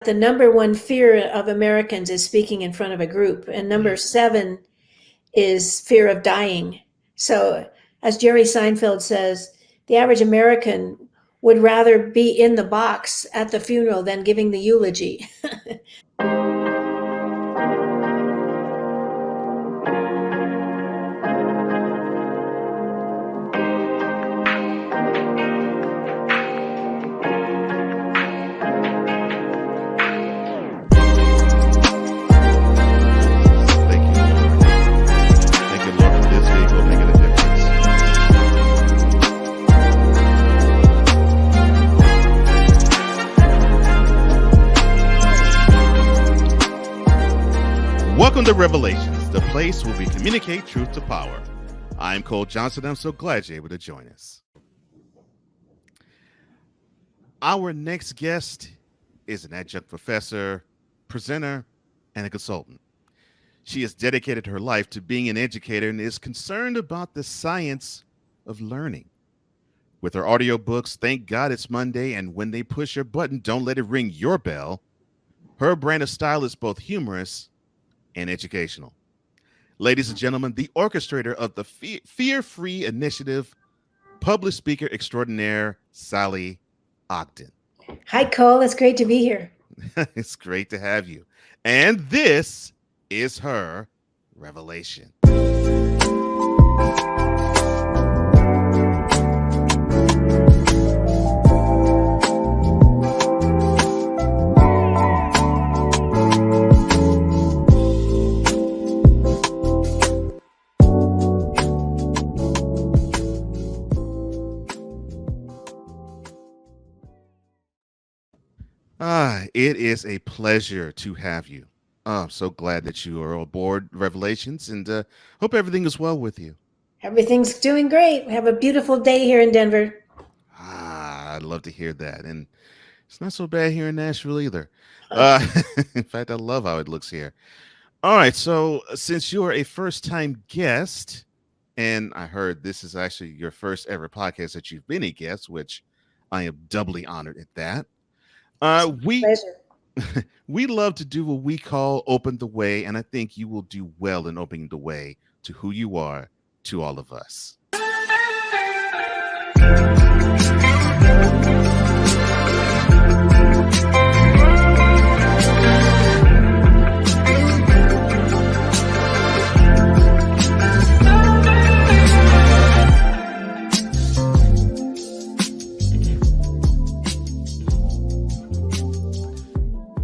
the number one fear of Americans is speaking in front of a group, and number 7 is fear of dying. So, as Jerry Seinfeld says, the average American would rather be in the box at the funeral than giving the eulogy. Thank you, Lord. Thank you, Lord, for this vehicle making a difference. Welcome to Revelations, the place where we communicate truth to power. I'm Cole Johnson. I'm so glad you're able to join us. Our next guest is an adjunct professor, presenter, and a consultant. She has dedicated her life to being an educator and is concerned about the science of learning. With her audiobooks, Thank God It's Monday, and When They Push Your Button, Don't Let It Ring Your Bell, her brand of style is both humorous and educational. Ladies and gentlemen, the orchestrator of the Fear Free Initiative, public speaker extraordinaire, Sally Ogden. Hi, Cole. It's great to be here. It's great to have you. And this is her revelation. It is a pleasure to have you. I'm so glad that you are aboard Revelations, and hope everything is well with you. Everything's doing great. We have a beautiful day here in Denver. I'd love to hear that. And it's not so bad here in Nashville either. In fact, I love how it looks here. All right. So, since you are a first time guest, and I heard this is actually your first ever podcast that you've been a guest, which I am doubly honored at that. We Pleasure. we love to do what we call open the way, and I think you will do well in opening the way to who you are to all of us.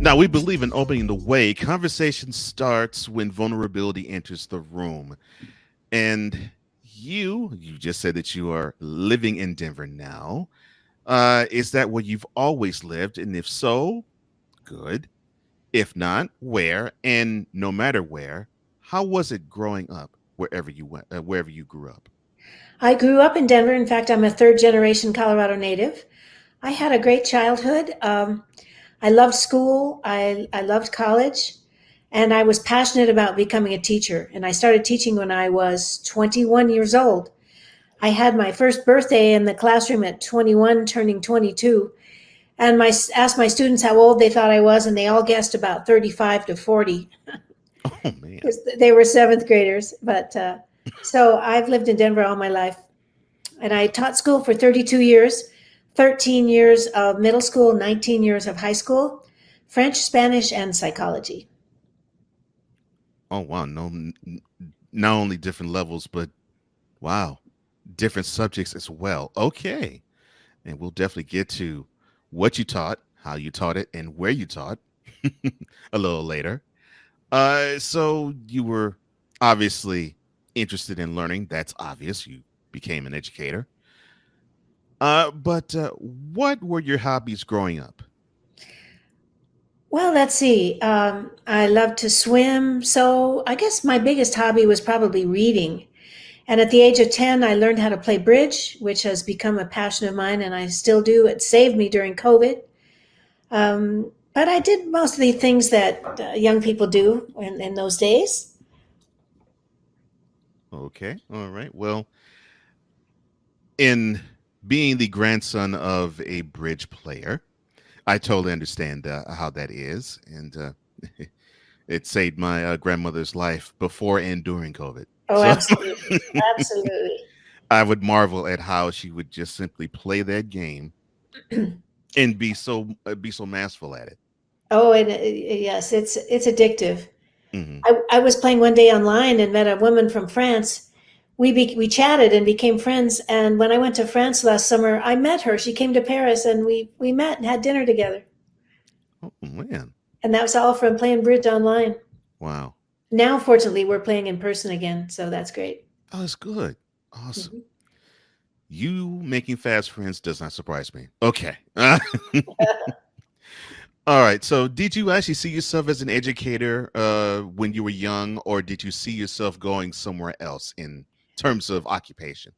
Now, we believe in opening the way. Conversation starts when vulnerability enters the room. And you just said that you are living in Denver now. Is that where you've always lived? And if so, good. If not, where? And no matter where, how was it growing up wherever you went, wherever you grew up? I grew up in Denver. In fact, I'm a third generation Colorado native. I had a great childhood. I loved school. I loved college. And I was passionate about becoming a teacher. And I started teaching when I was 21 years old. I had my first birthday in the classroom at 21, turning 22. And asked my students how old they thought I was, and they all guessed about 35 to 40. Oh, man. Because they were seventh graders. But so I've lived in Denver all my life. And I taught school for 32 years, 13 years of middle school, 19 years of high school, French, Spanish, and psychology. Oh, wow. No, not only different levels, but wow, different subjects as well. Okay. And we'll definitely get to what you taught, how you taught it, and where you taught a little later. So you were obviously interested in learning. That's obvious. You became an educator. But what were your hobbies growing up? Well, let's see. I love to swim. So I guess my biggest hobby was probably reading. And at the age of 10, I learned how to play bridge, which has become a passion of mine, and I still do. It saved me during COVID. But I did most of the things that young people do in those days. Okay. All right. Well, in being the grandson of a bridge player, I totally understand how that is, and it saved my grandmother's life before and during COVID. Oh, So absolutely. Absolutely. I would marvel at how she would just simply play that game and be so masterful at it. Oh, and yes, it's addictive. Hmm. I was playing one day online and met a woman from France. We chatted and became friends. And when I went to France last summer, I met her. She came to Paris, and we met and had dinner together. Oh man! And that was all from playing bridge online. Wow. Now, fortunately, we're playing in person again, so that's great. Oh, that's good. Awesome. Mhm. You making fast friends does not surprise me. Okay. All right. So, did you actually see yourself as an educator when you were young, or did you see yourself going somewhere else in terms of occupation?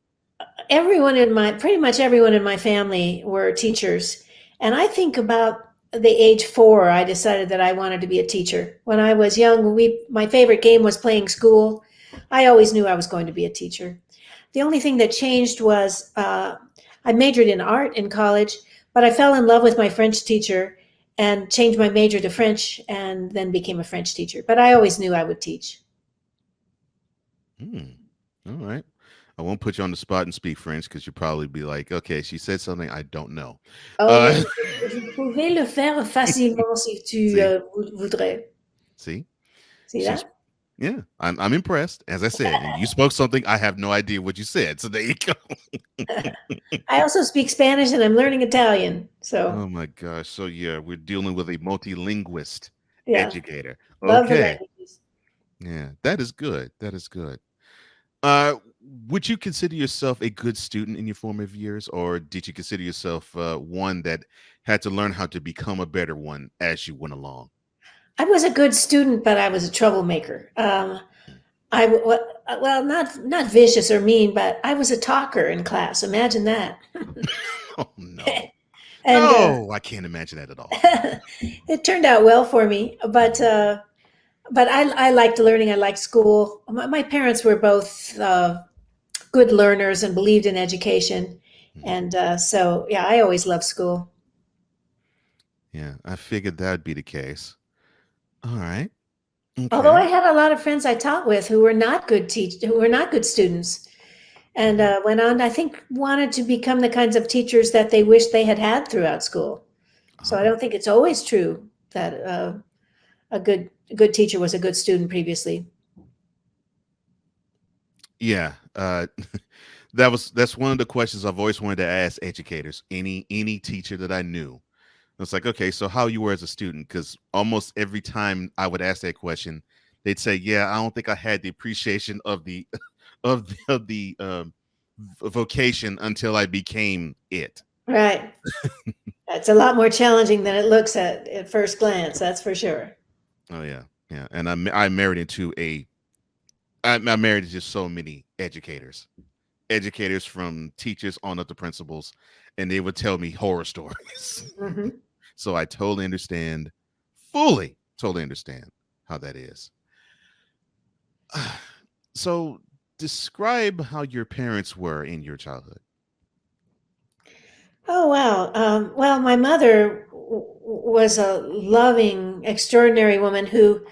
Pretty much everyone in my family were teachers. And I think about the age 4, I decided that I wanted to be a teacher. When I was young, my favorite game was playing school. I always knew I was going to be a teacher. The only thing that changed was I majored in art in college, but I fell in love with my French teacher and changed my major to French and then became a French teacher. But I always knew I would teach. Hmm. All right. I won't put you on the spot and speak French because you'll probably be like, okay, she said something I don't know. Oh, Uh, vous pouvez le faire facilement si tu see, voudrais. see, See she's that? yeah. I'm impressed. As I said, and you spoke something I have no idea what you said. So there you go. I also speak Spanish and I'm learning Italian. So, Oh my gosh. So yeah, we're dealing with a multilinguist yeah, educator. love the Okay. languages. Yeah, that is good. That is good. Uh, would you consider yourself a good student in your formative years, or did you consider yourself one that had to learn how to become a better one as you went along? I was a good student, but I was a troublemaker. Well, not vicious or mean, but I was a talker in class. Imagine that. Oh no, And no, I can't imagine that at all. it turned out well for me. But I liked learning. I liked school. My parents were both good learners and believed in education. Mhm. And so, yeah, I always loved school. Yeah, I figured that'd be the case. All right. Although I Okay. had a lot of friends I taught with who were not who were not good students, and Mhm. went on, I think, wanted to become the kinds of teachers that they wish they had had throughout school. So I Oh, don't think it's always true that a good teacher was a good student previously. yeah. That's one of the questions I've always wanted to ask educators. Any teacher that I knew. It's like, okay, so how you were as a student? Because almost every time I would ask that question, they'd say, "Yeah, I don't think I had the appreciation of the vocation until I became it." Right. It's a lot more challenging than it looks at first glance. That's for sure. Oh yeah, yeah. And I married into I married to just so many educators from teachers on up to principals, and they would tell me horror stories. Hmm. So I totally understand how that is. So describe how your parents were in your childhood. Oh wow. Well, my mother was a loving, extraordinary woman who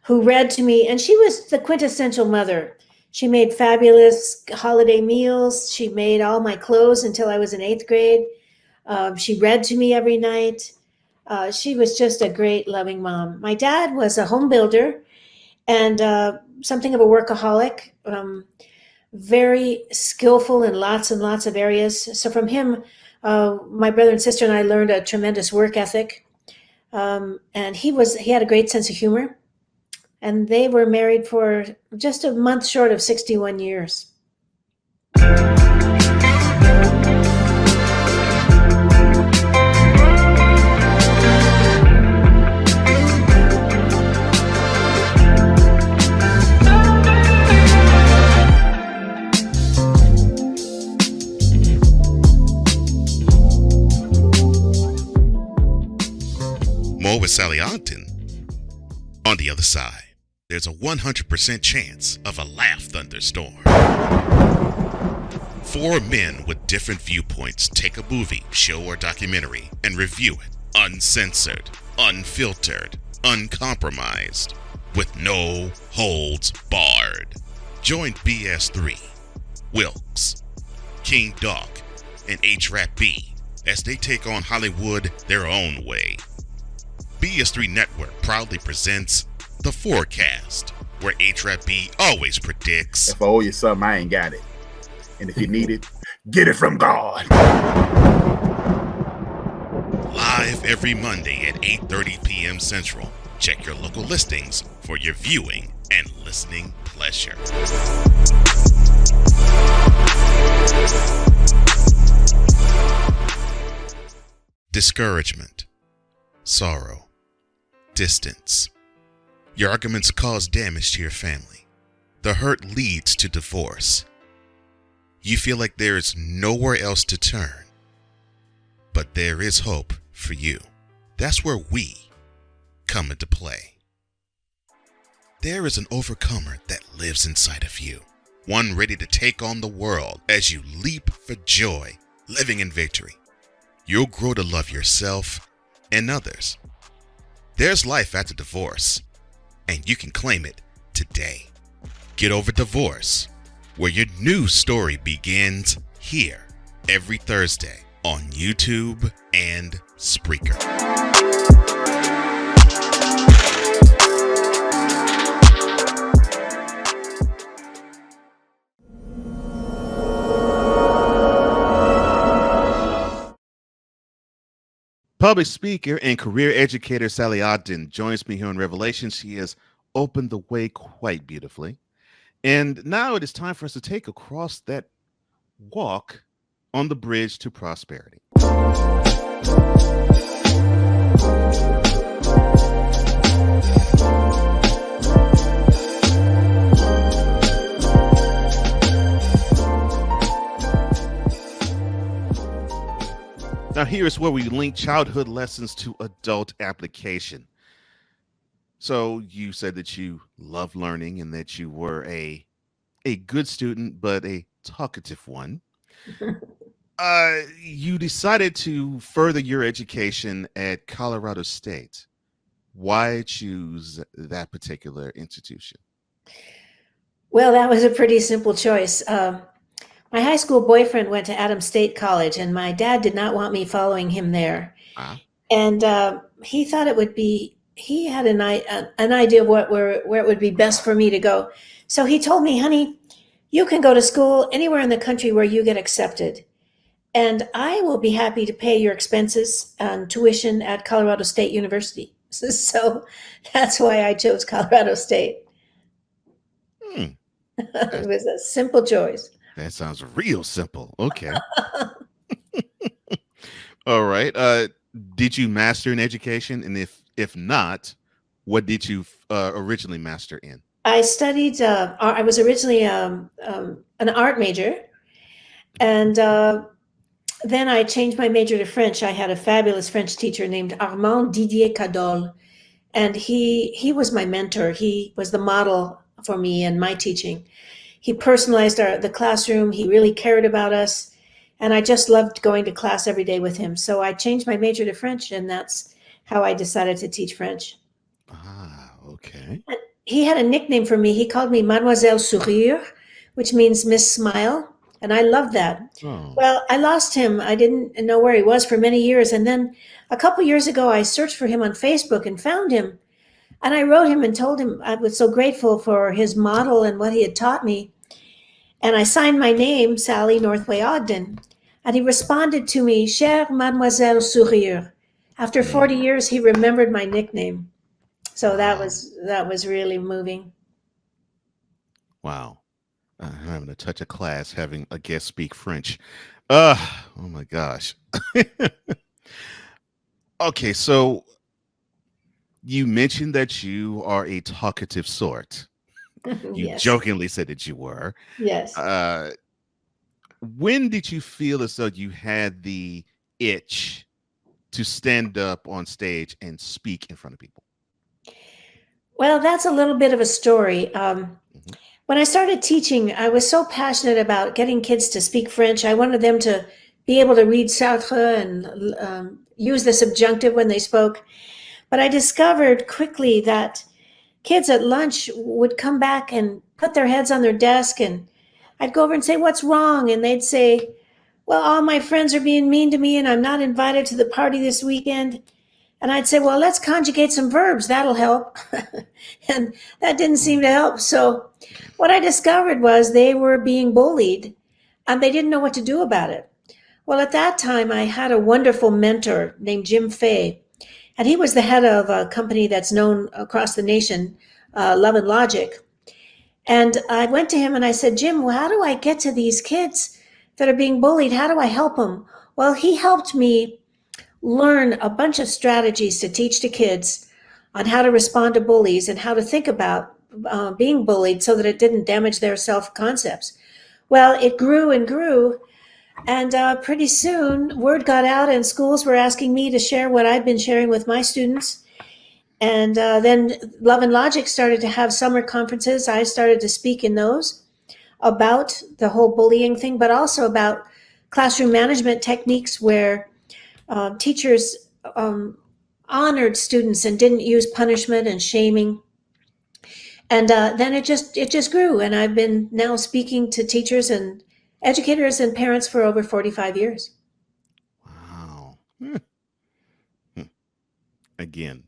read to me, and she was the quintessential mother. She made fabulous holiday meals. She made all my clothes until I was in 8th grade. She read to me every night. She was just a great, loving mom. My dad was a home builder and something of a workaholic, very skillful in lots and lots of areas. So from him, my brother and sister and I learned a tremendous work ethic. And he had a great sense of humor. And they were married for just a month short of 61 years. More with Sally Ogden. On the other side, there's a 100% chance of a laugh thunderstorm. Four men with different viewpoints take a movie, show, or documentary and review it Uncensored, unfiltered, uncompromised, with no holds barred. Join BS3, Wilkes, King Doc, and H-Rap B as they take on Hollywood their own way. BS3 Network proudly presents The Forecast, where H-Rap B always predicts, if I owe you something, I ain't got it. And if you need it, get it from God. live every Monday at 8:30 p.m. Central. Check your local listings for your viewing and listening pleasure. Discouragement, sorrow, distance. Your arguments cause damage to your family. The hurt leads to divorce. You feel like there is nowhere else to turn. But there is hope for you. That's where we come into play. There is an overcomer that lives inside of you, one ready to take on the world as you leap for joy, living in victory. You'll grow to love yourself and others. There's life after divorce, and you can claim it today. Get Over Divorce, where your new story begins here every Thursday on YouTube and Spreaker. Public speaker and career educator Sally Ogden joins me here on Revelation. She has opened the way quite beautifully. And now it is time for us to take across that walk on the bridge to prosperity. Now, here is where we link childhood lessons to adult application. So you said that you love learning and that you were a good student, but a talkative one. You decided to further your education at Colorado State. Why choose that particular institution? Well, that was a pretty simple choice. My high school boyfriend went to Adams State College, and my dad did not want me following him there. And he thought it would be, he had an idea of where it would be best for me to go. So he told me, honey, you can go to school anywhere in the country where you get accepted. And I will be happy to pay your expenses and tuition at Colorado State University. So that's why I chose Colorado State. It was a simple choice. That sounds real simple. Okay. All right. Did you master in education? And if not, what did you originally master in? I studied, I was originally an art major. And then I changed my major to French. I had a fabulous French teacher named Armand Didier Cadol. And he was my mentor. He was the model for me and my teaching. He personalized the classroom. He really cared about us. And I just loved going to class every day with him. So I changed my major to French, and that's how I decided to teach French. Okay. And he had a nickname for me. He called me Mademoiselle Sourire, which means Miss Smile. And I loved that. Oh. Well, I lost him. I didn't know where he was for many years. And then a couple years ago, I searched for him on Facebook and found him. And I wrote him and told him I was so grateful for his model and what he had taught me. And I signed my name, Sally Northway Ogden. And he responded to me, Chère Mademoiselle Sourire. After 40 years, he remembered my nickname. So that was really moving. Wow. I'm having to touch a class having a guest speak French. Oh my gosh. Okay, so you mentioned that you are a talkative sort. You Yes. jokingly said that you were. Yes. When did you feel as though you had the itch to stand up on stage and speak in front of people? Well, that's a little bit of a story. When I started teaching, I was so passionate about getting kids to speak French. I wanted them to be able to read Sartre and use the subjunctive when they spoke. But I discovered quickly that kids at lunch would come back and put their heads on their desk, and I'd go over and say, "What's wrong?" And they'd say, "Well, all my friends are being mean to me and I'm not invited to the party this weekend." And I'd say, "Well, let's conjugate some verbs. That'll help." And that didn't seem to help. So what I discovered was they were being bullied and they didn't know what to do about it. Well, at that time, I had a wonderful mentor named Jim Fay, and he was the head of a company that's known across the nation, Love and Logic. And I went to him and I said, "Jim, well, how do I get to these kids that are being bullied? How do I help them?" Well, he helped me learn a bunch of strategies to teach the kids on how to respond to bullies and how to think about being bullied so that it didn't damage their self-concepts. Well, it grew and grew. And pretty soon, word got out, and schools were asking me to share what I'd been sharing with my students. And then Love and Logic started to have summer conferences. I started to speak in those about the whole bullying thing, but also about classroom management techniques where teachers honored students and didn't use punishment and shaming. And then it just grew. And I've been now speaking to teachers and educators and parents for over 45 years. Wow. Again,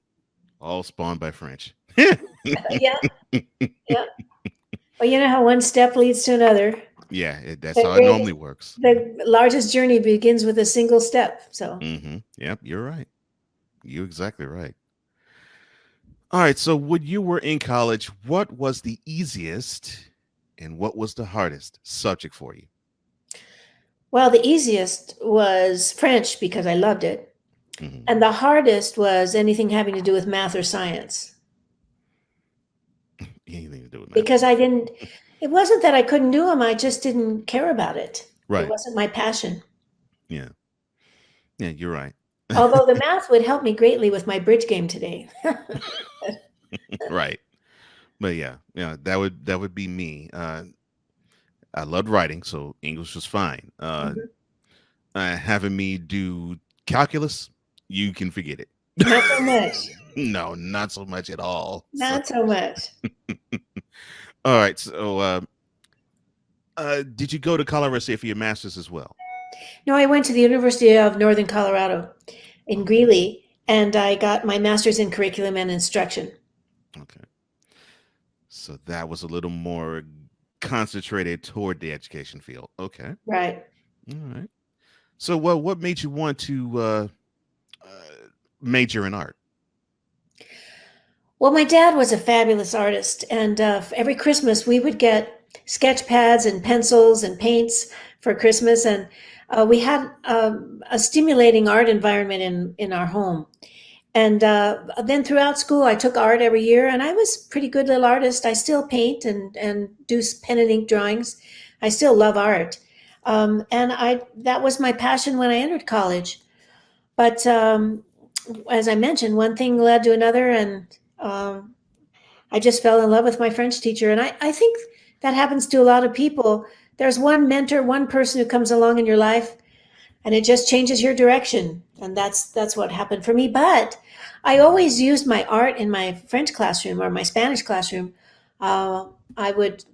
all spawned by French. Yeah. Yeah. Well, you know how one step leads to another. Yeah, that's how it normally works. The largest journey begins with a single step. So. Yep, you're right. You're exactly right. All right. So when you were in college, what was the easiest and what was the hardest subject for you? Well, the easiest was French because I loved it. Mhm. And the hardest was anything having to do with math or science. Anything to do with math. Because it wasn't that I couldn't do them, I just didn't care about it. Right. It wasn't my passion. Yeah. Yeah, you're right. Although the math would help me greatly with my bridge game today. Right. But yeah, that would be me. I loved writing, so English was fine. Having me do calculus, you can forget it. Not so much. No, not so much at all. Not so much. All right. So, did you go to Colorado State for your master's as well? No, I went to the University of Northern Colorado in Greeley, and I got my master's in curriculum and instruction. Okay. So that was a little more concentrated toward the education field. Okay. Right. All right. So, what made you want to major in art? Well, my dad was a fabulous artist, and every Christmas we would get sketch pads and pencils and paints for Christmas, and we had a stimulating art environment in our home. And then throughout school, I took art every year, and I was a pretty good little artist. I still paint and do pen and ink drawings. I still love art, and that was my passion when I entered college. But as I mentioned, one thing led to another, and I just fell in love with my French teacher. And I think that happens to a lot of people. There's one mentor, one person who comes along in your life, and it just changes your direction. And that's what happened for me. But I always used my art in my French classroom or my Spanish classroom. I would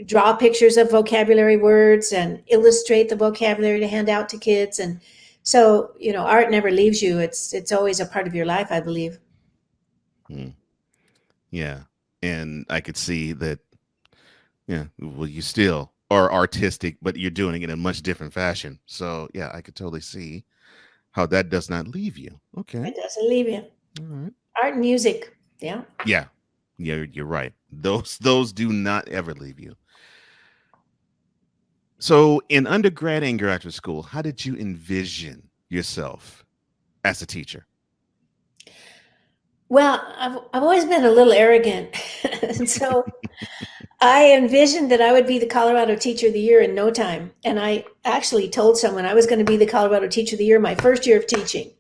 draw pictures of vocabulary words and illustrate the vocabulary to hand out to kids. And so, art never leaves you. It's always a part of your life, I believe. Yeah. And I could see that, well, you still are artistic, but you're doing it in a much different fashion. So, yeah, I could totally see how that does not leave you. Okay. It doesn't leave you. All right. Art and music. Yeah. Yeah. Yeah, you're right. Those do not ever leave you. So in undergrad and graduate school, how did you envision yourself as a teacher? Well, I've always been a little arrogant. And so I envisioned that I would be the Colorado Teacher of the Year in no time. And I actually told someone I was going to be the Colorado Teacher of the Year my first year of teaching.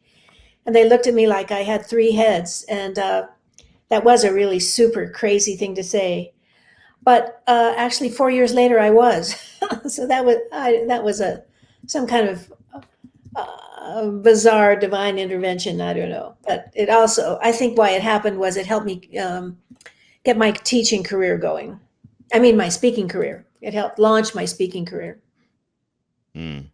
And they looked at me like I had three heads. And that was a really super crazy thing to say. But actually 4 years later, I was. So that was some kind of bizarre divine intervention. I don't know. But it also, I think why it happened was it helped me get my teaching career going. I mean, my speaking career. It helped launch my speaking career. Mm.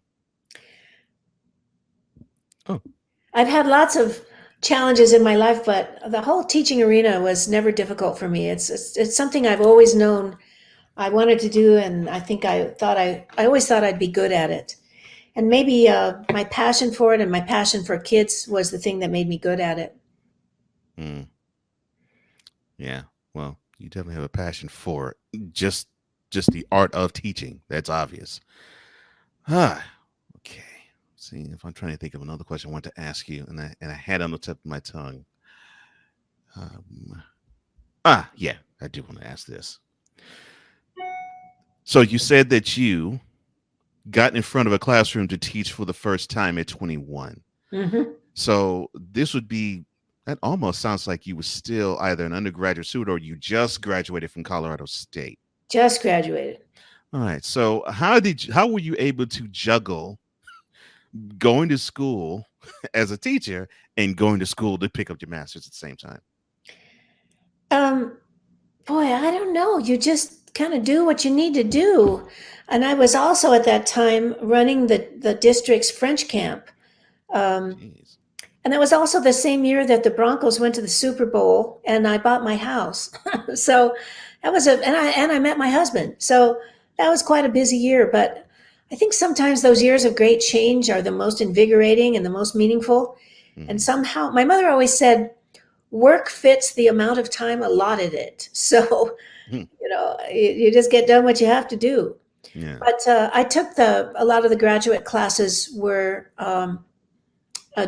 I've had lots of challenges in my life, but the whole teaching arena was never difficult for me. It's something I've always known I wanted to do, and I think I always thought I'd be good at it. And maybe my passion for it and my passion for kids was the thing that made me good at it. Mm. Yeah. Well, you definitely have a passion for it. Just the art of teaching. That's obvious. Okay. See if I'm trying to think of another question I want to ask you, and I had it on the tip of my tongue. Yeah, I do want to ask this. So you said that you got in front of a classroom to teach for the first time at 21. Mm-hmm. So that almost sounds like you were still either an undergraduate student or you just graduated from Colorado State. Just graduated. All right. So how were you able to juggle going to school as a teacher and going to school to pick up your master's at the same time? Boy, I don't know. You just kind of do what you need to do. And I was also at that time running the district's French camp. Jeez. And that was also the same year that the Broncos went to the Super Bowl, and I bought my house. So that was and I met my husband. So that was quite a busy year. But I think sometimes those years of great change are the most invigorating and the most meaningful. Mhm. And somehow, my mother always said, work fits the amount of time allotted it. So, Mhm. you just get done what you have to do. Yeah. But I took a lot of the graduate classes were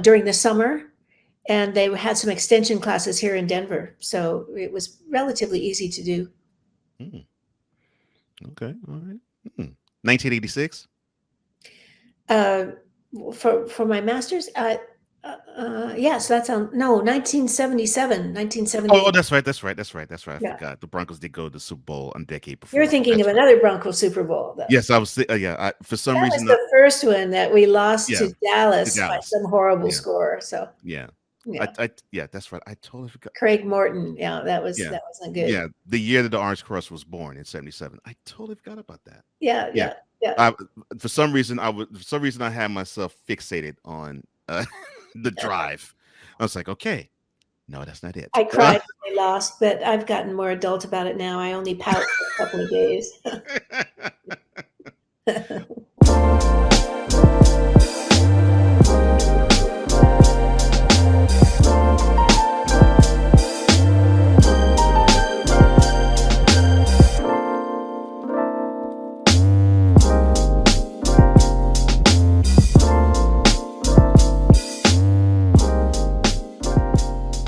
during the summer, and they had some extension classes here in Denver. So it was relatively easy to do. Okay. All right. 1986. For my master's, yes, that's 1977, 1978. Oh, that's right. I Yeah. forgot. The Broncos did go to the Super Bowl a decade before. You're thinking That's of right. another Bronco Super Bowl, though. Yes, I was. For some That reason, was the first one that we lost Yeah, to Dallas by Dallas. some horrible Yeah. score. So yeah, yeah, yeah, that's right. I totally forgot. Craig Morton. Yeah, that Yeah. wasn't good. Yeah, the year that the Orange Crush was born in '77. I totally forgot about that. Yeah. For some reason, I had myself fixated on the drive. I was like, okay, no, that's not it. I cried when they lost, but I've gotten more adult about it now. I only pout for a couple of days.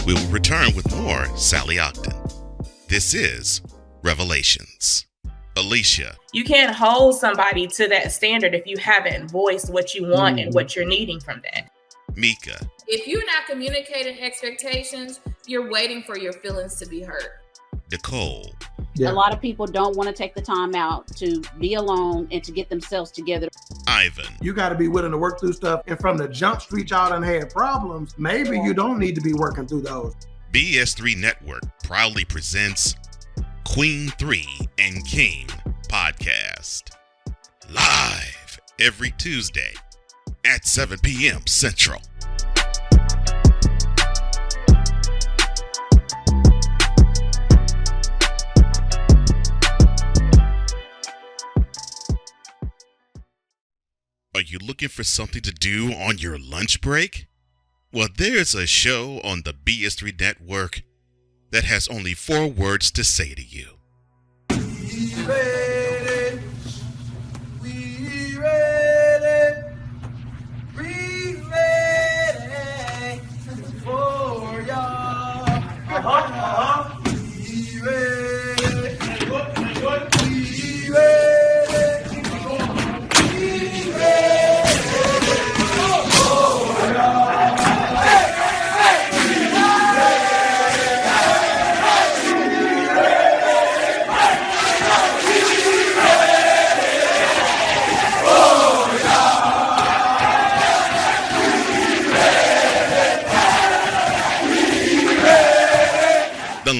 We will return with more Sally Ogden. This is Revelations. Alicia. You can't hold somebody to that standard if you haven't voiced what you want and what you're needing from that. Mika. If you're not communicating expectations, you're waiting for your feelings to be hurt. Nicole. Yeah. A lot of people don't want to take the time out to be alone and to get themselves together. Ivan. You got to be willing to work through stuff. And from the jump street, y'all done had problems. Maybe you don't need to be working through those. BS3 Network proudly presents Queen 3 and King podcast. Live every Tuesday at 7 p.m. Central. Are you looking for something to do on your lunch break? Well, there's a show on the BS3 Network that has only 4 words to say to you. We ready. We ready. We ready for y'all. We ready. We ready.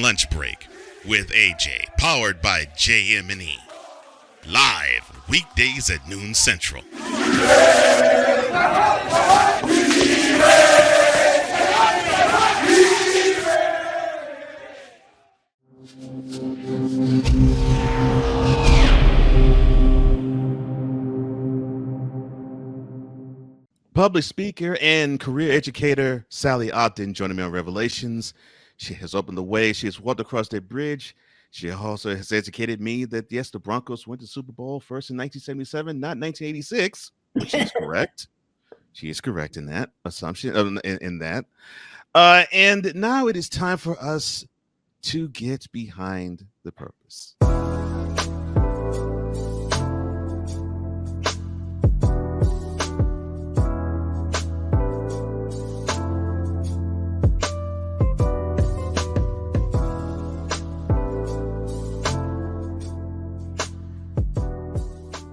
Lunch Break with AJ, powered by JM&E. Live weekdays at noon Central. Public speaker and career educator Sally Ogden joining me on Revelations. She has opened the way. She has walked across that bridge. She also has educated me that, yes, the Broncos went to Super Bowl first in 1977, not 1986, which is correct. She is correct in that assumption, in that. And now it is time for us to get behind the purpose.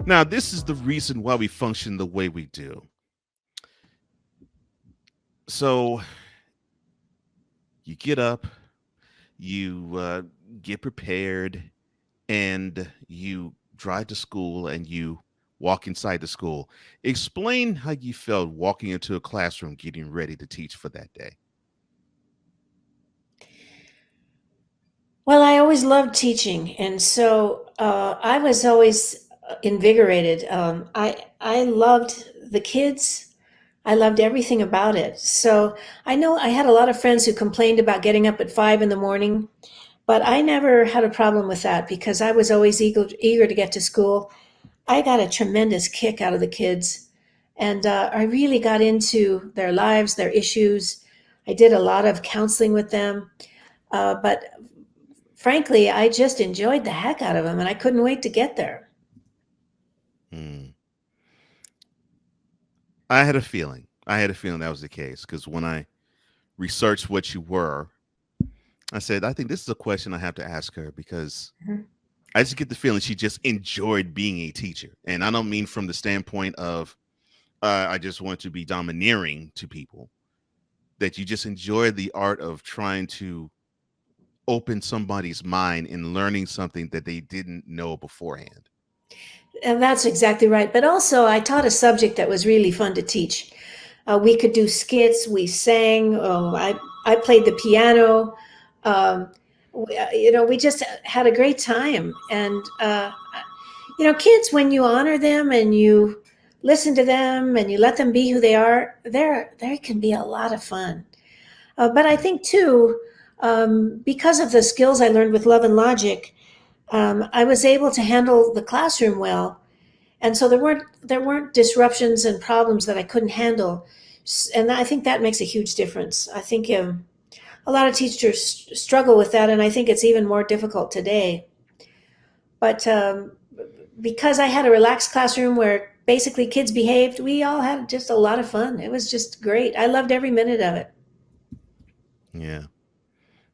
Now, this is the reason why we function the way we do. So you get up, you get prepared, and you drive to school and you walk inside the school. Explain how you felt walking into a classroom getting ready to teach for that day. Well, I always loved teaching, and so I was always invigorated. I loved the kids. I loved everything about it. So I know I had a lot of friends who complained about getting up at 5 a.m, but I never had a problem with that because I was always eager to get to school. I got a tremendous kick out of the kids, and I really got into their lives, their issues. I did a lot of counseling with them, but frankly, I just enjoyed the heck out of them, and I couldn't wait to get there. I had a feeling that was the case because when I researched what you were, I said, I think this is a question I have to ask her because I just get the feeling she just enjoyed being a teacher. And I don't mean from the standpoint of I just want to be domineering to people, that you just enjoy the art of trying to open somebody's mind in learning something that they didn't know beforehand. And that's exactly right. But also, I taught a subject that was really fun to teach. We could do skits. We sang. I played the piano. We just had a great time. And, kids, when you honor them and you listen to them and you let them be who they are, there can be a lot of fun. But I think, too, because of the skills I learned with Love and Logic, I was able to handle the classroom well, and so there weren't disruptions and problems that I couldn't handle, and I think that makes a huge difference. I think a lot of teachers struggle with that, and I think it's even more difficult today. But because I had a relaxed classroom where basically kids behaved, we all had just a lot of fun. It was just great. I loved every minute of it. Yeah.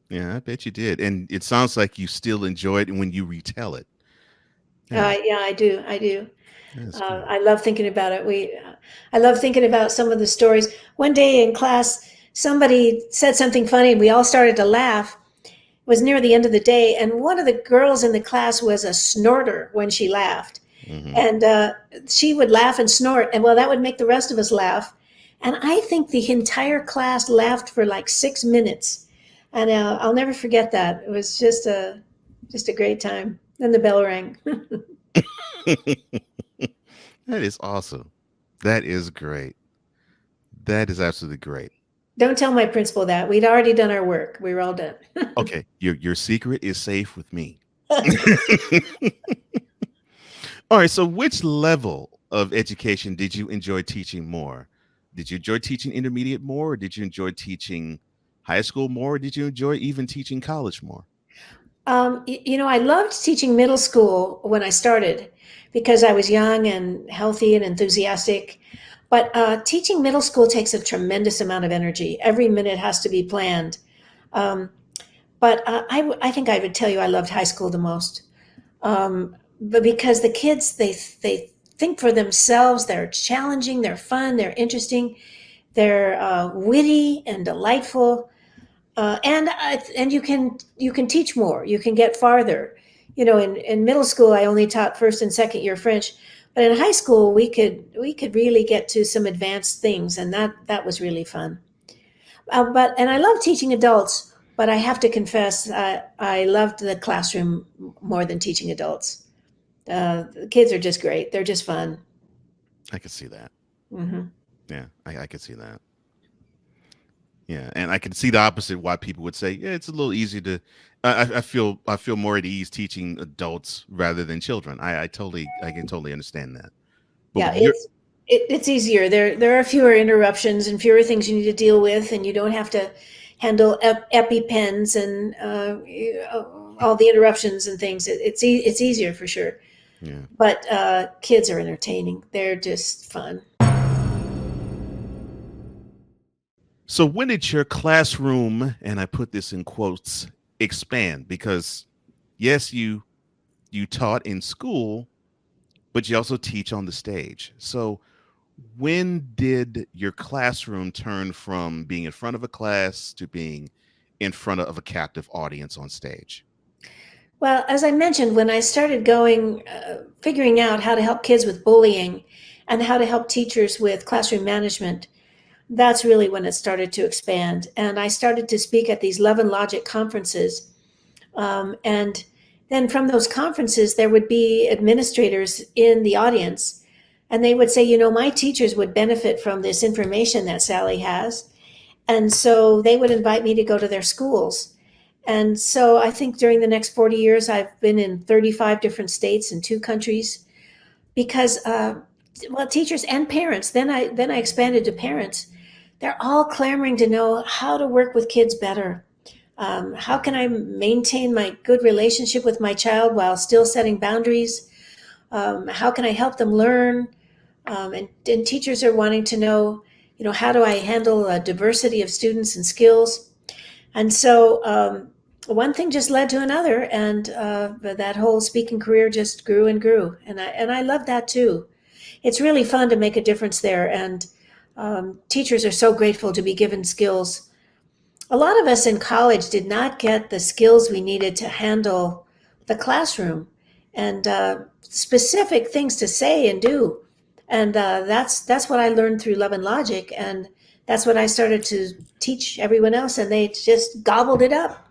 Yeah, I bet you did. And it sounds like you still enjoy it when you retell it. Yeah, I do. That's cool. I love thinking about it. I love thinking about some of the stories. One day in class, somebody said something funny and we all started to laugh. It was near the end of the day. And one of the girls in the class was a snorter when she laughed. And she would laugh and snort. And well, that would make the rest of us laugh. And I think the entire class laughed for like 6 minutes. And I'll never forget that. It was just a great time. Then the bell rang. That is awesome. That is great. That is absolutely great. Don't tell my principal that. We'd already done our work. We were all done. Okay. Your secret is safe with me. All right. So which level of education did you enjoy teaching more? Did you enjoy teaching intermediate more? Or did you enjoy teaching high school more? Or did you enjoy even teaching college more? I loved teaching middle school when I started because I was young and healthy and enthusiastic. But teaching middle school takes a tremendous amount of energy. Every minute has to be planned. But I think I would tell you I loved high school the most. But because the kids, they think for themselves, they're challenging, they're fun, they're interesting, they're witty and delightful. And you can teach more. You can get farther. You know, in middle school, I only taught first and second year French, but in high school, we could really get to some advanced things, and that was really fun. And I love teaching adults, but I have to confess, I loved the classroom more than teaching adults. The kids are just great. They're just fun. I can see that. Hmm. Yeah, I can see that. Yeah, and I can see the opposite. Why people would say, yeah, it's a little easier to. I feel more at ease teaching adults rather than children. I can totally understand that. But Yeah, with your, it's easier. There are fewer interruptions and fewer things you need to deal with, and you don't have to handle EpiPens and all the interruptions and things. It's easier for sure. yeah. But kids are entertaining. They're just fun. So when did your classroom, and I put this in quotes, expand? Because yes, you taught in school, but you also teach on the stage. So when did your classroom turn from being in front of a class to being in front of a captive audience on stage? Well, as I mentioned, when I started figuring out how to help kids with bullying and how to help teachers with classroom management, that's really when it started to expand. And I started to speak at these Love and Logic conferences. And then from those conferences, there would be administrators in the audience. And they would say, you know, my teachers would benefit from this information that Sally has. And so they would invite me to go to their schools. And so I think during the next 40 years, I've been in 35 different states and 2 countries because, well, teachers and parents, then I expanded to parents. They're all clamoring to know how to work with kids better. How can I maintain my good relationship with my child while still setting boundaries? How can I help them learn? And teachers are wanting to know, you know, how do I handle a diversity of students and skills? And so one thing just led to another, and that whole speaking career just grew and grew. And I love that too. It's really fun to make a difference there, and teachers are so grateful to be given skills. A lot of us in college did not get the skills we needed to handle the classroom and specific things to say and do. And that's what I learned through Love and Logic, and that's what I started to teach everyone else, and they just gobbled it up,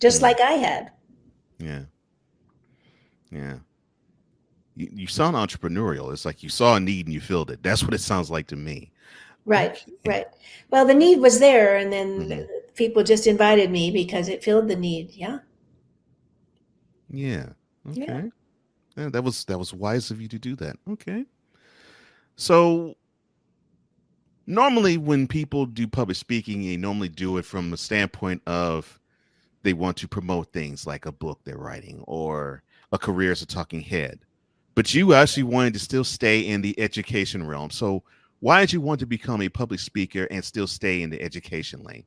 just like I had. Yeah. Yeah. You sound entrepreneurial. It's like you saw a need and you filled it. That's what it sounds like to me. Right, Okay. right. Well, the need was there, and then people just invited me because it filled the need. Yeah. Yeah. Okay. Yeah. Yeah, that was wise of you to do that. Okay. So normally when people do public speaking, they normally do it from a standpoint of they want to promote things like a book they're writing or a career as a talking head. But you actually wanted to still stay in the education realm. So why did you want to become a public speaker and still stay in the education lane?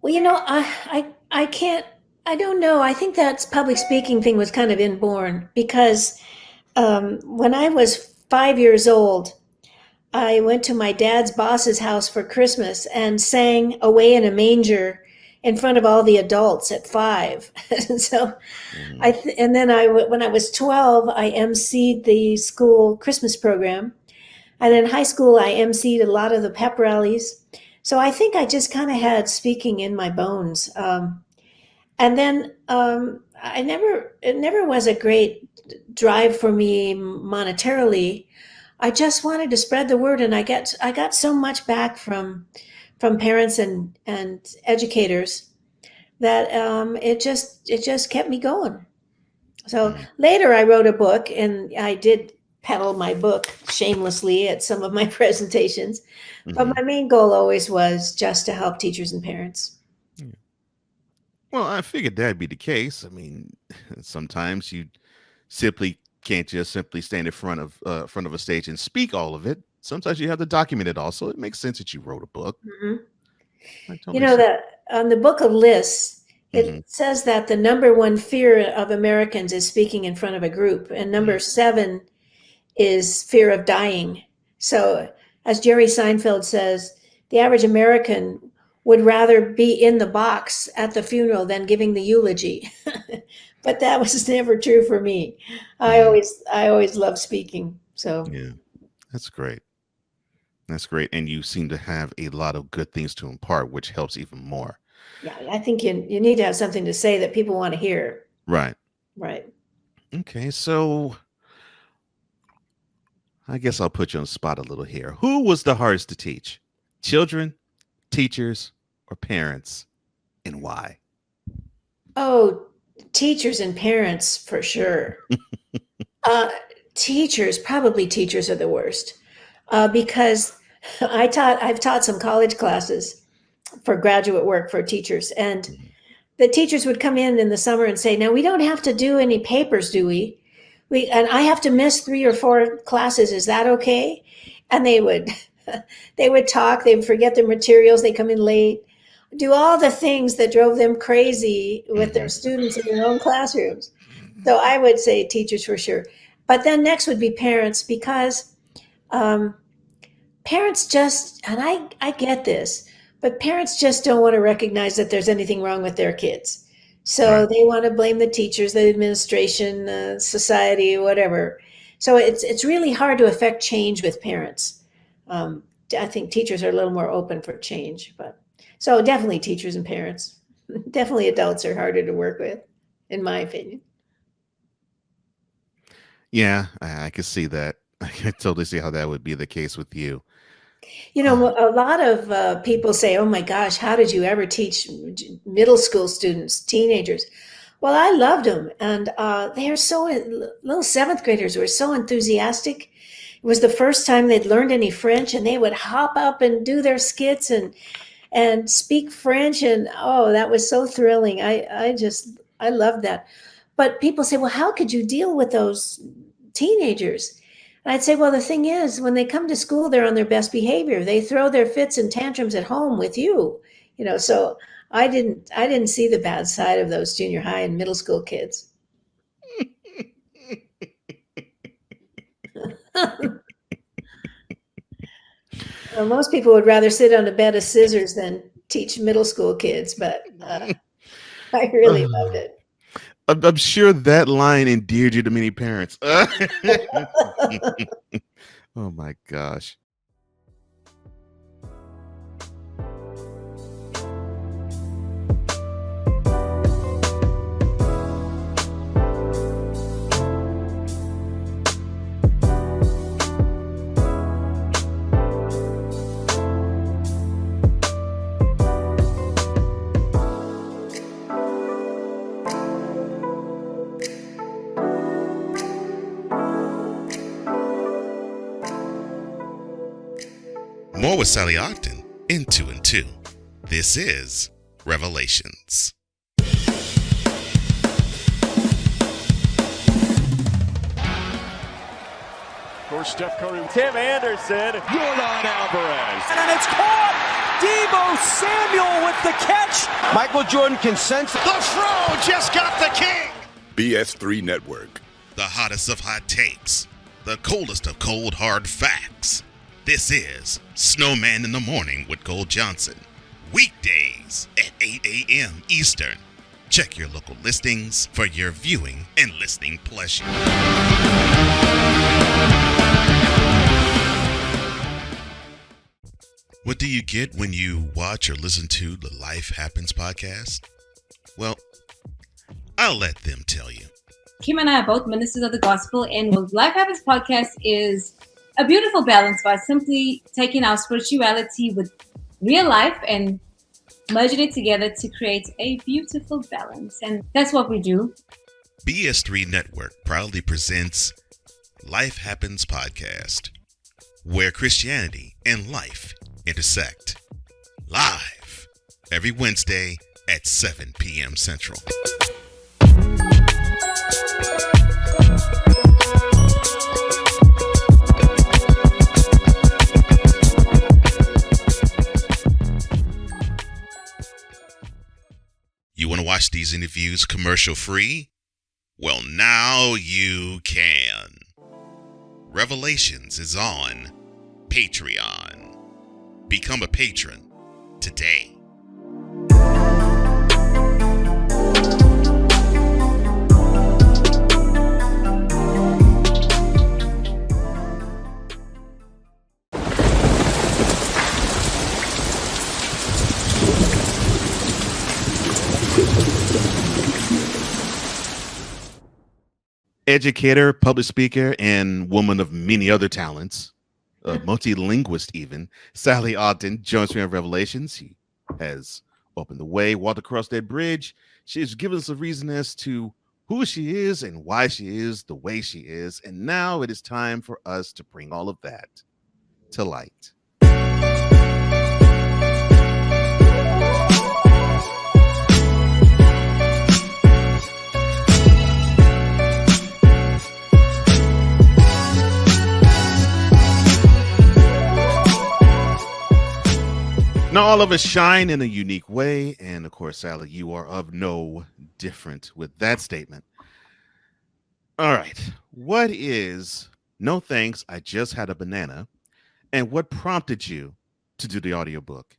Well, you know, I can't, I don't know. I think that public speaking thing was kind of inborn because when I was 5 years old, I went to my dad's boss's house for Christmas and sang Away in a Manger in front of all the adults at 5. And so and then when I was 12, I emceed the school Christmas program. And in high school, I emceed a lot of the pep rallies. So I think I just kind of had speaking in my bones. And then it never was a great drive for me monetarily. I just wanted to spread the word, and I got so much back from parents and educators that it just kept me going. So later I wrote a book, and I did peddle my book shamelessly at some of my presentations. But my main goal always was just to help teachers and parents. Well, I figured that'd be the case. I mean, sometimes you simply can't just simply stand in front of a stage and speak all of it. Sometimes you have to document it all. So it makes sense that you wrote a book. I totally You know, see. that on the book of lists, it says that the number 1 fear of Americans is speaking in front of a group, and number 7 is fear of dying. So, as Jerry Seinfeld says, the average American would rather be in the box at the funeral than giving the eulogy. But that was never true for me. I always loved speaking. So Yeah, that's great. That's great. And you seem to have a lot of good things to impart, which helps even more. yeah, I think you need to have something to say that people want to hear. Right. Right. Okay. So I guess I'll put you on the spot a little here. Who was the hardest to teach? Children, teachers, or parents? And why? Oh, teachers and parents for sure. Probably teachers are the worst, because I've taught some college classes for graduate work for teachers, and the teachers would come in the summer and say, "Now we don't have to do any papers, do we? And I have to miss 3 or 4 classes. Is that okay?" And they would talk. They would forget their materials. They come in late, do all the things that drove them crazy with their students in their own classrooms. So I would say teachers for sure. But then next would be parents, because parents just, and I get this, but parents just don't want to recognize that there's anything wrong with their kids. So they want to blame the teachers, the administration, society, whatever. So it's really hard to affect change with parents. I think teachers are a little more open for change, but so definitely teachers and parents. Definitely adults are harder to work with, in my opinion. Yeah, I can see that. I can totally see how that would be the case with you. You know, a lot of people say, "Oh my gosh, how did you ever teach middle school students, teenagers?" Well, I loved them, and they are so little 7th graders were so enthusiastic. It was the first time they'd learned any French, and they would hop up and do their skits and speak French, and oh, that was so thrilling. I loved that. But people say, "Well, how could you deal with those teenagers?" And I'd say, well, the thing is, when they come to school, they're on their best behavior. They throw their fits and tantrums at home with you, so I didn't see the bad side of those junior high and middle school kids. Well, most people would rather sit on a bed of scissors than teach middle school kids, but I really loved it. I'm sure that line endeared you to many parents. Oh my gosh. More with Sally Ogden in 2 and 2. This is Revelations. Of course, Steph Curry, Tim Anderson, Jordan Alvarez, and it's caught. Debo Samuel with the catch. Michael Jordan can sense it. The Fro just got the king. BS3 Network. The hottest of hot takes. The coldest of cold hard facts. This is Snowman in the Morning with Cole Johnson. Weekdays at 8 a.m. Eastern. Check your local listings for your viewing and listening pleasure. What do you get when you watch or listen to the Life Happens podcast? Well, I'll let them tell you. Kim and I are both ministers of the gospel, and what Life Happens podcast is a beautiful balance by simply taking our spirituality with real life and merging it together to create a beautiful balance. And that's what we do. BS3 Network proudly presents Life Happens podcast, where Christianity and life intersect. Live every Wednesday at 7 p.m. Central. You want to watch these interviews commercial free? Well, now you can. Revelations is on Patreon. Become a patron today. educator, public speaker, and woman of many other talents, a multi-linguist even, Sally Ogden joins me on Revelations. She has opened the way, walked across that bridge. She has given us a reason as to who she is and why she is the way she is. And now it is time for us to bring all of that to light. Now, all of us shine in a unique way. And of course, Sally, you are of no different with that statement. All right. What is No Thanks, I Just Had a Banana? And what prompted you to do the audiobook?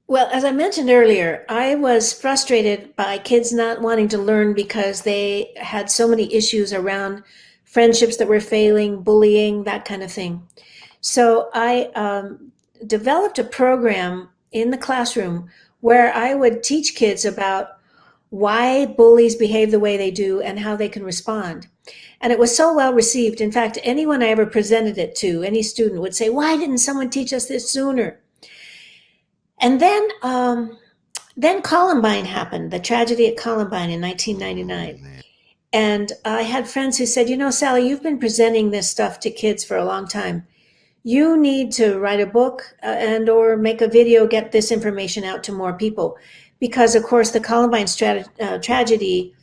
Well, as I mentioned earlier, I was frustrated by kids not wanting to learn because they had so many issues around friendships that were failing, bullying, that kind of thing. So I developed a program in the classroom where I would teach kids about why bullies behave the way they do and how they can respond. And it was so well received. In fact, anyone I ever presented it to, any student would say, why didn't someone teach us this sooner? And then Columbine happened, the tragedy at Columbine in 1999. And I had friends who said, Sally, you've been presenting this stuff to kids for a long time. You need to write a book and or make a video, get this information out to more people. Because, of course, the Columbine tragedy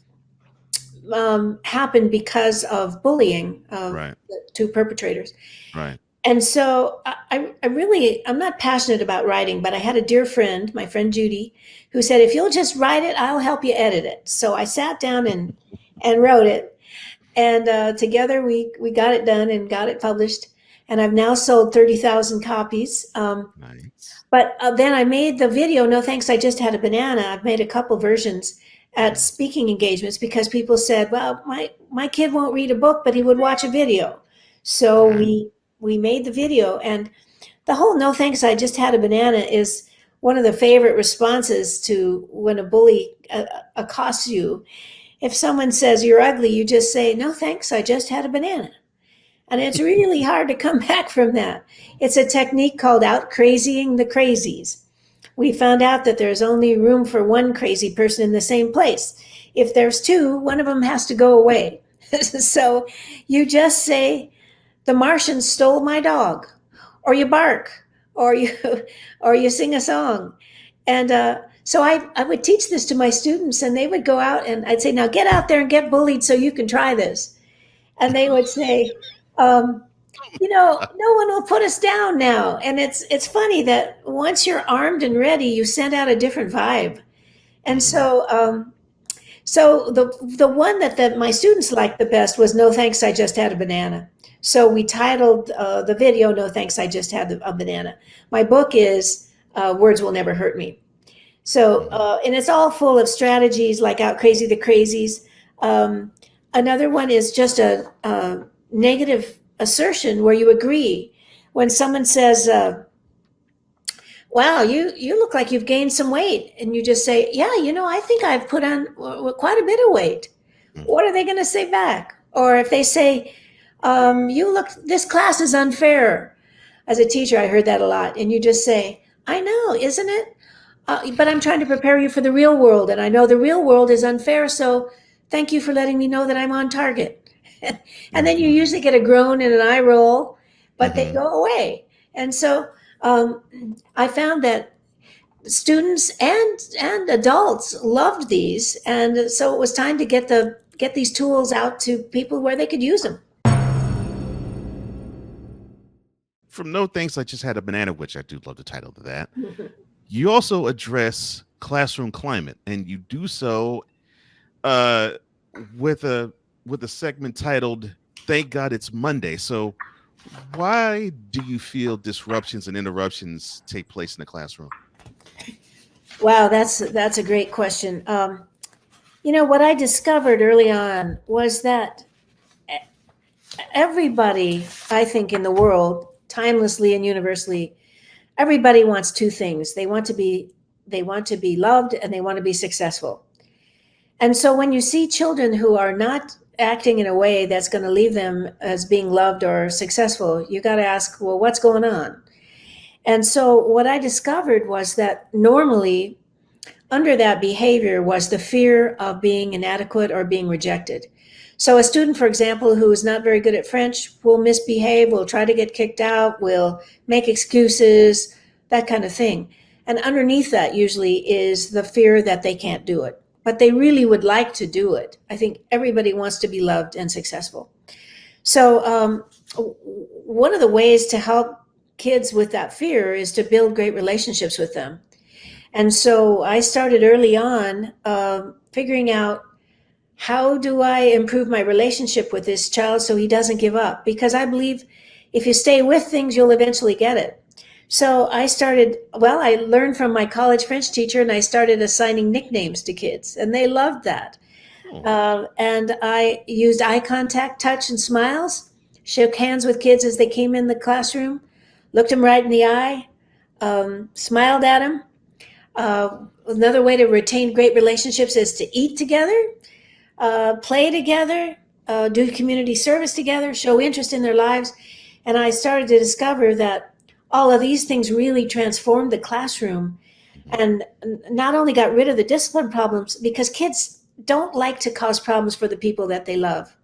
happened because of bullying of the two perpetrators. Right. And so I'm not passionate about writing, but I had a dear friend, my friend Judy, who said, if you'll just write it, I'll help you edit it. So I sat down and wrote it. And together we got it done and got it published. And I've now sold 30,000 copies. Nice. But then I made the video, No Thanks, I Just Had a Banana. I've made a couple versions at speaking engagements because people said, well, my kid won't read a book, but he would watch a video. So we made the video. And the whole No Thanks, I Just Had a Banana is one of the favorite responses to when a bully accosts you. If someone says you're ugly, you just say, no thanks, I just had a banana. And it's really hard to come back from that. It's a technique called out crazying the crazies. We found out that there's only room for one crazy person in the same place. If there's two, one of them has to go away. So you just say, the Martians stole my dog, or you bark, or you sing a song. And so I would teach this to my students, and they would go out and I'd say, now get out there and get bullied so you can try this. And they would say, no one will put us down now. And it's funny that once you're armed and ready, you send out a different vibe. And so the one that my students liked the best was No Thanks, I Just Had a Banana. So we titled the video, No Thanks, I Just Had a Banana. My book is Words Will Never Hurt Me. So, and it's all full of strategies like out crazy the crazies. Another one is just a negative assertion where you agree. When someone says, wow, you look like you've gained some weight. And you just say, yeah, I think I've put on quite a bit of weight. What are they going to say back? Or if they say, this class is unfair. As a teacher, I heard that a lot. And you just say, I know, isn't it? But I'm trying to prepare you for the real world. And I know the real world is unfair. So thank you for letting me know that I'm on target. And then you usually get a groan and an eye roll, but they go away. And so I found that students and adults loved these. And so it was time to get these tools out to people where they could use them. From No Thanks, I Just Had a Banana, which I do love the title of that. You also address classroom climate, and you do so with a segment titled Thank God It's Monday. So why do you feel disruptions and interruptions take place in the classroom? Wow, that's a great question. What I discovered early on was that everybody, I think, in the world, timelessly and universally, everybody wants two things. They want to be loved and they want to be successful. And so when you see children who are not acting in a way that's going to leave them as being loved or successful, you got to ask, well, what's going on? And so what I discovered was that normally under that behavior was the fear of being inadequate or being rejected. So a student, for example, who is not very good at French will misbehave, will try to get kicked out, will make excuses, that kind of thing. And underneath that usually is the fear that they can't do it, but they really would like to do it. I think everybody wants to be loved and successful. So one of the ways to help kids with that fear is to build great relationships with them. And so I started early on figuring out, how do I improve my relationship with this child so he doesn't give up? Because I believe if you stay with things, you'll eventually get it. So I learned from my college French teacher, and I started assigning nicknames to kids, and they loved that. And I used eye contact, touch, and smiles, shook hands with kids as they came in the classroom, looked them right in the eye, smiled at them. Another way to retain great relationships is to eat together, play together, do community service together, show interest in their lives. And I started to discover that all of these things really transformed the classroom and not only got rid of the discipline problems, because kids don't like to cause problems for the people that they love,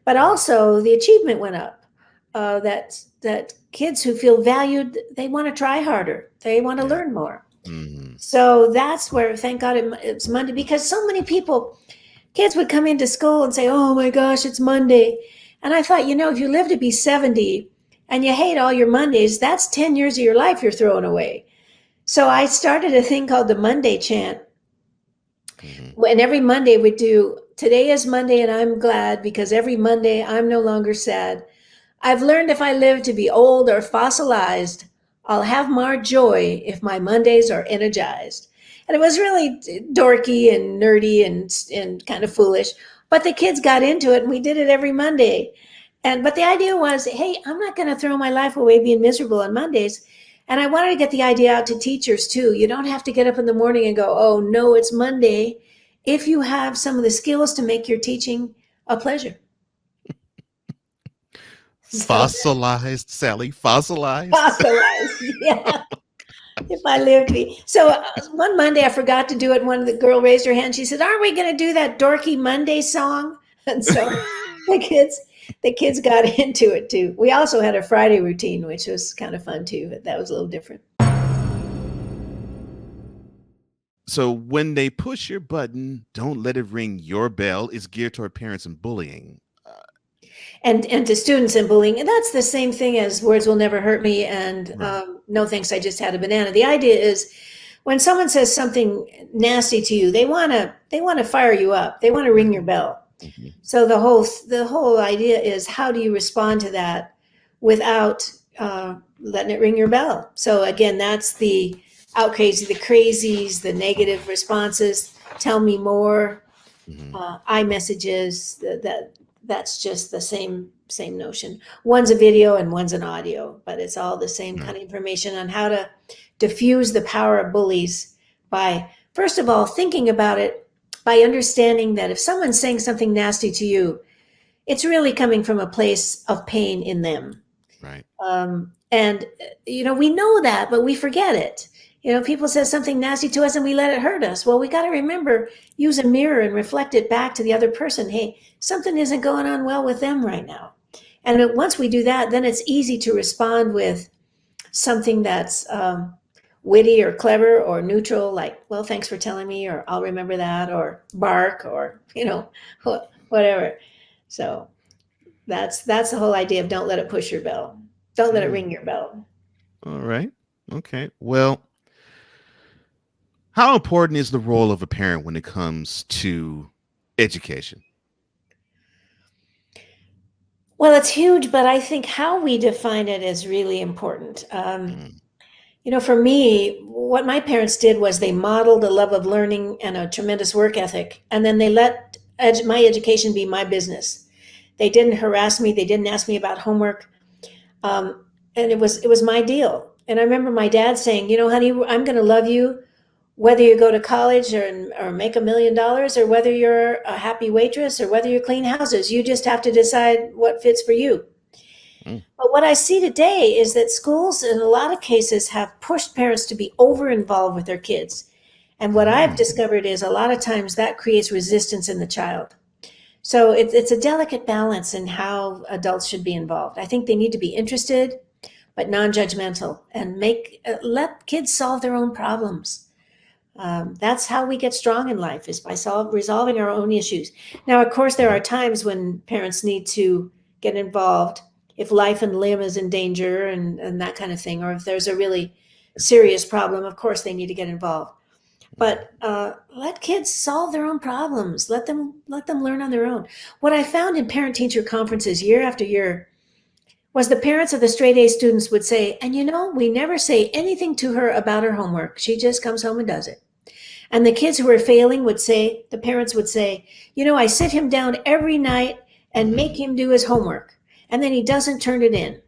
but also the achievement went up. That kids who feel valued, they want to try harder. They want to learn more. Mm-hmm. So that's where, thank God it's Monday, because so many kids would come into school and say, oh my gosh, it's Monday. And I thought, if you live to be 70 and you hate all your Mondays, that's 10 years of your life you're throwing away. So I started a thing called the Monday chant. Mm-hmm. And every Monday we do, today is Monday and I'm glad, because every Monday I'm no longer sad. I've learned if I live to be old or fossilized, I'll have more joy if my Mondays are energized. And it was really dorky and nerdy and kind of foolish, but the kids got into it and we did it every Monday. But the idea was, hey, I'm not going to throw my life away being miserable on Mondays. And I wanted to get the idea out to teachers too. You don't have to get up in the morning and go, oh no, it's Monday, if you have some of the skills to make your teaching a pleasure. Fossilized, Sally, fossilized. Fossilized, yeah. If I lived to be. So one Monday I forgot to do it. One of the girl raised her hand. She said, aren't we going to do that dorky Monday song? And so the kids got into it too. We also had a Friday routine, which was kind of fun too, but that was a little different. So when they push your button, don't let it ring your bell is geared toward parents and bullying. And to students and bullying. And that's the same thing as words will never hurt me and no thanks, I just had a banana. The idea is when someone says something nasty to you, they want to fire you up. They want to ring your bell. Mm-hmm. So the whole idea is, how do you respond to that without letting it ring your bell? So again, that's the out crazy, the crazies, the negative responses, tell me more, iMessages, that's just the same notion. One's a video and one's an audio, but it's all the same kind of information on how to diffuse the power of bullies by, first of all, thinking about it, by understanding that if someone's saying something nasty to you, it's really coming from a place of pain in them. Right. And, we know that, but we forget it. People say something nasty to us and we let it hurt us. Well, we got to remember, use a mirror and reflect it back to the other person. Hey, something isn't going on well with them right now. And once we do that, then it's easy to respond with something that's witty or clever or neutral, like, well, thanks for telling me, or I'll remember that, or bark, or, whatever. So that's the whole idea of don't let it push your bell. Don't let it ring your bell. All right. Okay. Well, how important is the role of a parent when it comes to education? Well, it's huge, but I think how we define it is really important. For me, what my parents did was they modeled a love of learning and a tremendous work ethic, and then they let my education be my business. They didn't harass me. They didn't ask me about homework, and it was my deal. And I remember my dad saying, honey, I'm going to love you whether you go to college or make $1 million, or whether you're a happy waitress, or whether you clean houses. You just have to decide what fits for you. But what I see today is that schools, in a lot of cases, have pushed parents to be over-involved with their kids. And what I've discovered is a lot of times that creates resistance in the child. So it's a delicate balance in how adults should be involved. I think they need to be interested, but non-judgmental, and let kids solve their own problems. That's how we get strong in life, is by resolving our own issues. Now, of course, there are times when parents need to get involved if life and limb is in danger and that kind of thing, or if there's a really serious problem. Of course, they need to get involved. But let kids solve their own problems. Let them learn on their own. What I found in parent-teacher conferences year after year was the parents of the straight A students would say, and we never say anything to her about her homework. She just comes home and does it. And the kids who were failing the parents would say, I sit him down every night and make him do his homework, and then he doesn't turn it in.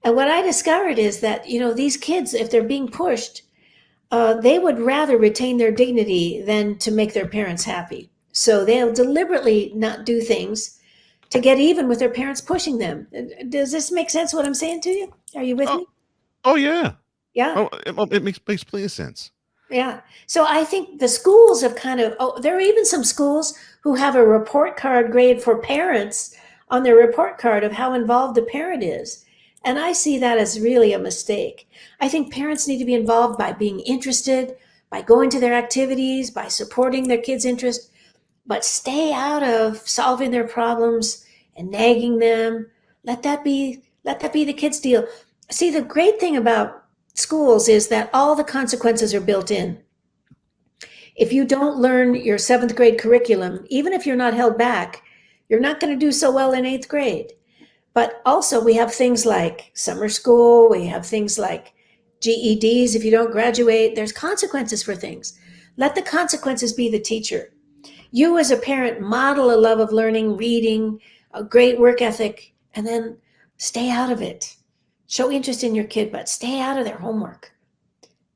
And what I discovered is that, these kids, if they're being pushed, they would rather retain their dignity than to make their parents happy. So they'll deliberately not do things to get even with their parents pushing them. Does this make sense, what I'm saying to you? Are you with me? Oh, yeah. Yeah. It makes plenty of sense. Yeah. So I think the schools have there are even some schools who have a report card grade for parents on their report card of how involved the parent is. And I see that as really a mistake. I think parents need to be involved by being interested, by going to their activities, by supporting their kids' interest, but stay out of solving their problems and nagging them. Let that be the kids' deal. See, the great thing about schools is that all the consequences are built in. If you don't learn your 7th grade curriculum, even if you're not held back, you're not going to do so well in 8th grade. But also we have things like summer school. We have things like GEDs. If you don't graduate, there's consequences for things. Let the consequences be the teacher. You as a parent model a love of learning, reading, a great work ethic, and then stay out of it. Show interest in your kid, but stay out of their homework.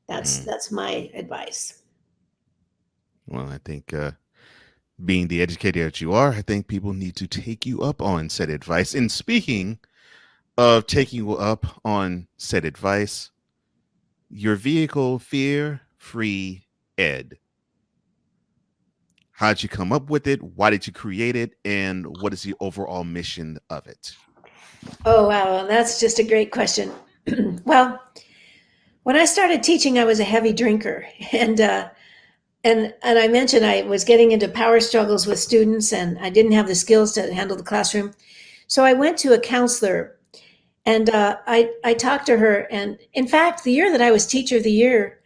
That's my advice. Well, I think being the educator that you are, I think people need to take you up on said advice. And speaking of taking you up on said advice, your vehicle, Fear Free Ed. How'd you come up with it? Why did you create it? And what is the overall mission of it? Oh, wow. That's just a great question. Well, when I started teaching, I was a heavy drinker. And I mentioned I was getting into power struggles with students, and I didn't have the skills to handle the classroom. So I went to a counselor, and I talked to her. And in fact, the year that I was Teacher of the Year,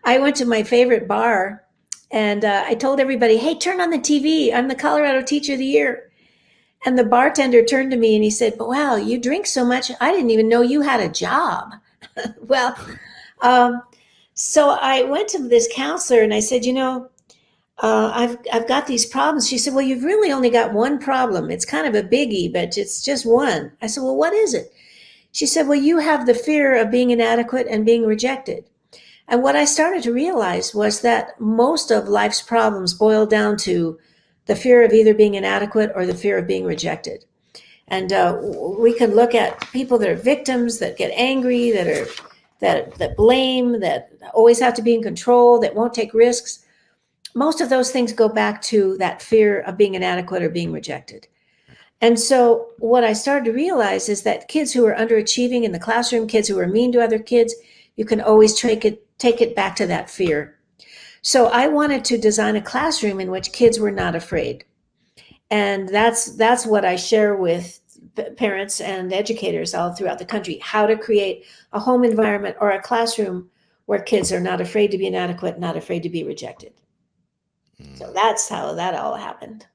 I went to my favorite bar, and I told everybody, hey, turn on the TV. I'm the Colorado Teacher of the Year. And the bartender turned to me and he said, wow, you drink so much. I didn't even know you had a job. Well, so I went to this counselor and I said, I've got these problems. She said, well, you've really only got one problem. It's kind of a biggie, but it's just one. I said, well, what is it? She said, well, you have the fear of being inadequate and being rejected. And what I started to realize was that most of life's problems boil down to the fear of either being inadequate or the fear of being rejected. And we can look at people that are victims, that get angry, that blame, that always have to be in control, that won't take risks. Most of those things go back to that fear of being inadequate or being rejected. And so what I started to realize is that kids who are underachieving in the classroom, kids who are mean to other kids, you can always take it back to that fear. So I wanted to design a classroom in which kids were not afraid. And that's what I share with parents and educators all throughout the country, how to create a home environment or a classroom where kids are not afraid to be inadequate, not afraid to be rejected. So that's how that all happened.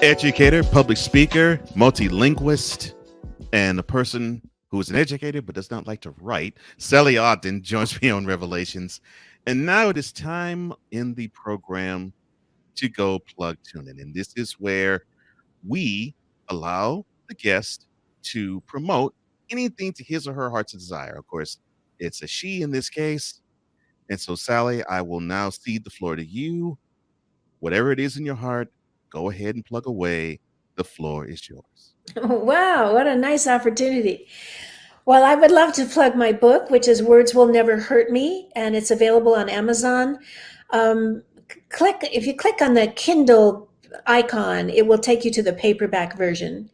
Educator, public speaker, multilinguist, and a person who is an educator but does not like to write. Sally Ogden joins me on Revelations. And now it is time in the program to go plug TUNIN. And this is where we allow the guest to promote anything to his or her heart's desire. Of course, it's a she in this case. And so, Sally, I will now cede the floor to you. Whatever it is in your heart, go ahead and plug away. The floor is yours. Oh, wow, what a nice opportunity. Well, I would love to plug my book, which is Words Will Never Hurt Me, and it's available on Amazon. If you click on the Kindle icon, it will take you to the paperback version.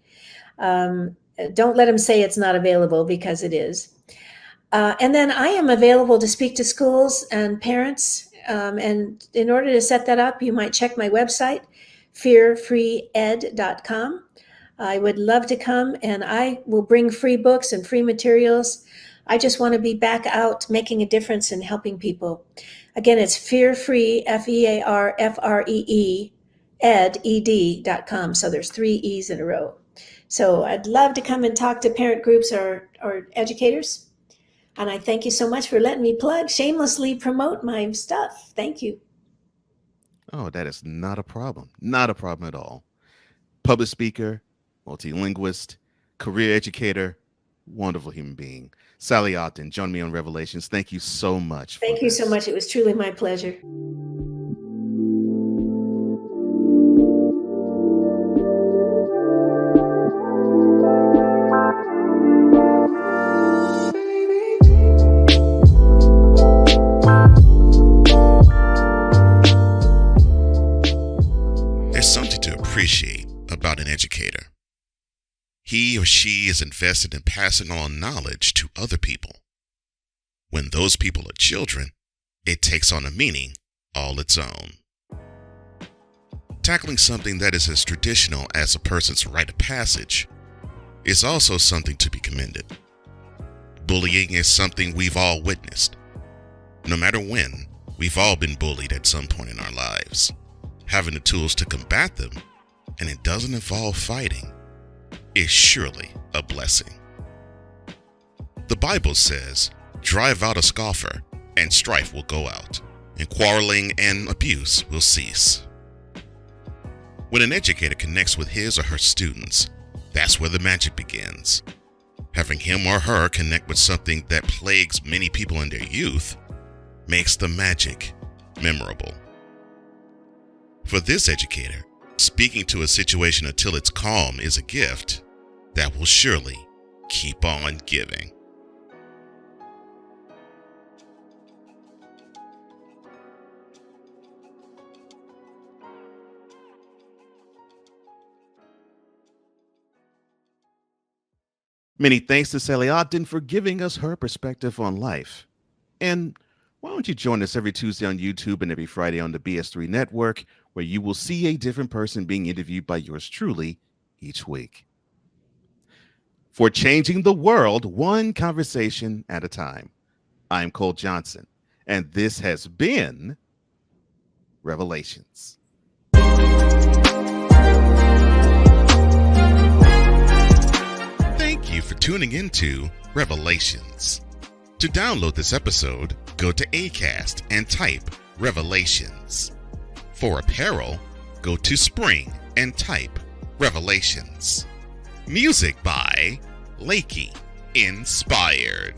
Don't let them say it's not available, because it is. And then I am available to speak to schools and parents. And in order to set that up, you might check my website, fearfreeed.com. I would love to come, and I will bring free books and free materials. I just want to be back out making a difference and helping people. Again, it's fearfree, FEARFREE, ed.com. So there's 3 E's in a row. So I'd love to come and talk to parent groups or educators. And I thank you so much for letting me shamelessly promote my stuff. Thank you. Oh, that is not a problem. Not a problem at all. Public speaker, multilinguist, career educator, wonderful human being. Sally Ogden, join me on Revelations. Thank you so much. Thank you so much. It was truly my pleasure. There's something to appreciate about an educator. He or she is invested in passing on knowledge to other people. When those people are children, it takes on a meaning all its own. Tackling something that is as traditional as a person's rite of passage is also something to be commended. Bullying is something we've all witnessed. No matter when, we've all been bullied at some point in our lives. Having the tools to combat them, and it doesn't involve fighting, is surely a blessing. The Bible says, "Drive out a scoffer, and strife will go out, and quarreling and abuse will cease." When an educator connects with his or her students, that's where the magic begins. Having him or her connect with something that plagues many people in their youth makes the magic memorable. For this educator, speaking to a situation until it's calm is a gift that will surely keep on giving. Many thanks to Sally Ogden for giving us her perspective on life. And why don't you join us every Tuesday on YouTube and every Friday on the BS3 network, where you will see a different person being interviewed by yours truly each week. For changing the world one conversation at a time, I'm Cole Johnson, and this has been Revelations. Thank you for tuning into Revelations. To download this episode, go to Acast and type Revelations. For apparel, go to Spring and type Revelations. Music by Lakey Inspired.